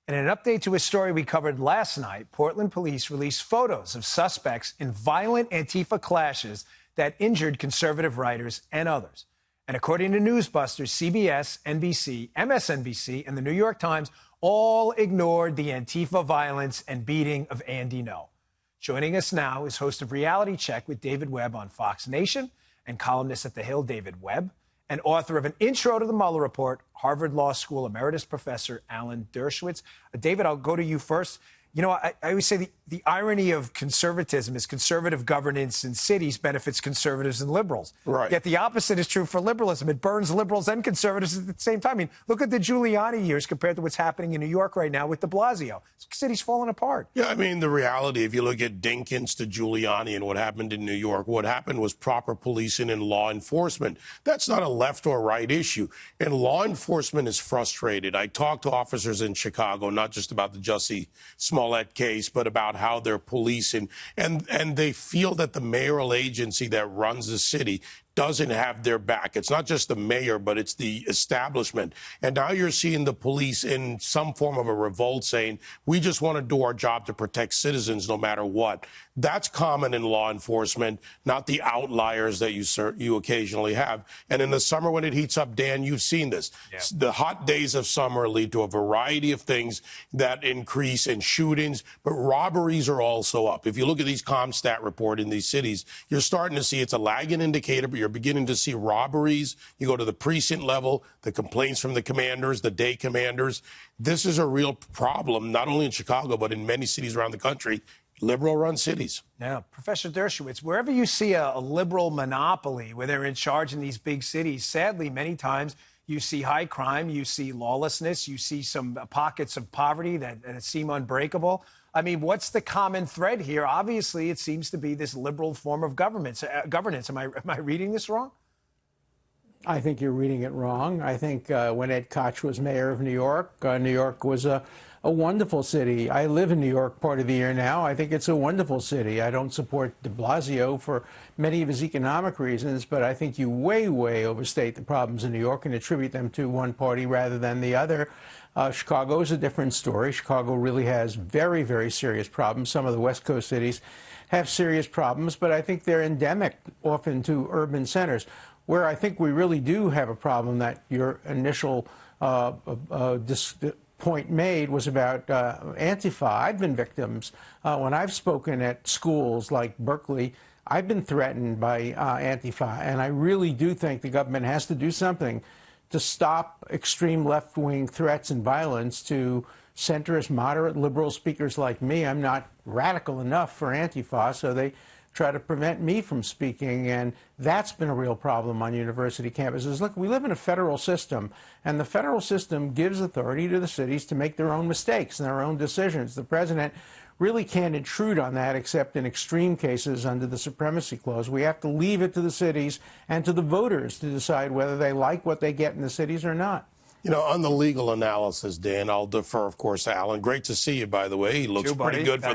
In an update to a story we covered last night, Portland police released photos of suspects in violent Antifa clashes that injured conservative writers and others. And according to Newsbusters, CBS, NBC, MSNBC, and the New York Times all ignored the Antifa violence and beating of Andy Ngo. Joining us now is host of Reality Check with David Webb on Fox Nation and columnist at The Hill, David Webb, and author of An Intro to the Mueller Report, Harvard Law School emeritus professor Alan Dershowitz. David, I'll go to you first. You know, I always say the irony of conservatism is conservative governance in cities benefits conservatives and liberals. Right. Yet the opposite is true for liberalism. It burns liberals and conservatives at the same time. I mean, look at the Giuliani years compared to what's happening in New York right now with de Blasio. The city's falling apart. Yeah, I mean, the reality, if you look at Dinkins to Giuliani and what happened in New York, what happened was proper policing and law enforcement. That's not a left or right issue. And law enforcement is frustrated. I talked to officers in Chicago, not just about the Jussie Smollett case, but about how they're policing. And they feel that the mayoral agency that runs the city doesn't have their back. It's not just the mayor, but it's the establishment. And now you're seeing the police in some form of a revolt saying, we just want to do our job to protect citizens no matter what. That's common in law enforcement, not the outliers that you occasionally have. And in the summer when it heats up, Dan, you've seen this. Yeah. The hot days of summer lead to a variety of things that increase in shootings, but robberies are also up. If you look at these CompStat report in these cities, you're starting to see it's a lagging indicator, but you're beginning to see robberies. You go to the precinct level, the complaints from the commanders, the day commanders. This is a real problem, not only in Chicago, but in many cities around the country, liberal-run cities. Now, Professor Dershowitz, wherever you see a liberal monopoly where they're in charge in these big cities, sadly, many times you see high crime, you see lawlessness, you see some pockets of poverty that seem unbreakable. I mean, what's the common thread here? Obviously, it seems to be this liberal form of governance. Am I reading this wrong? I think you're reading it wrong. I think when Ed Koch was mayor of New York was a wonderful city. I live in New York part of the year now. I think it's a wonderful city. I don't support de Blasio for many of his economic reasons, but I think you way, way overstate the problems in New York and attribute them to one party rather than the other. Chicago is a different story. Chicago really has very, very serious problems. Some of the West Coast cities have serious problems, but I think they're endemic often to urban centers. Where I think we really do have a problem that your initial point made was about Antifa. I've been victims. When I've spoken at schools like Berkeley, I've been threatened by Antifa, and I really do think the government has to do something to stop extreme left-wing threats and violence to centrist, moderate, liberal speakers like me. I'm not radical enough for Antifa, so they try to prevent me from speaking, and that's been a real problem on university campuses. Look, we live in a federal system, and the federal system gives authority to the cities to make their own mistakes and their own decisions. The president really can't intrude on that except in extreme cases under the Supremacy Clause. We have to leave it to the cities and to the voters to decide whether they like what they get in the cities or not. You know, on the legal analysis, Dan, I'll defer, of course, to Alan. Great to see you, by the way. He looks pretty good for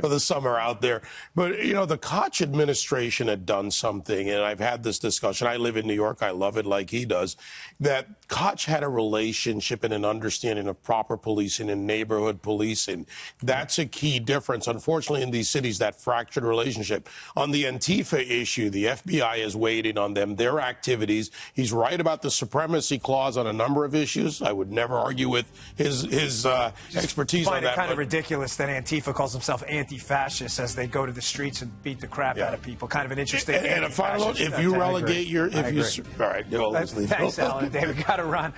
the summer out there. But, you know, the Koch administration had done something, and I've had this discussion. I live in New York. I love it like he does. That Koch had a relationship and an understanding of proper policing and neighborhood policing. That's a key difference. Unfortunately, in these cities, that fractured relationship. On the Antifa issue, the FBI is waiting on them, their activities. He's right about the Supremacy Clause on a number of issues. I would never argue with his expertise on that. I find it kind of ridiculous that Antifa calls himself anti-fascist as they go to the streets and beat the crap out of people. Kind of an interesting. And a final note: if you relegate all right, thanks, Alan. David, got to run.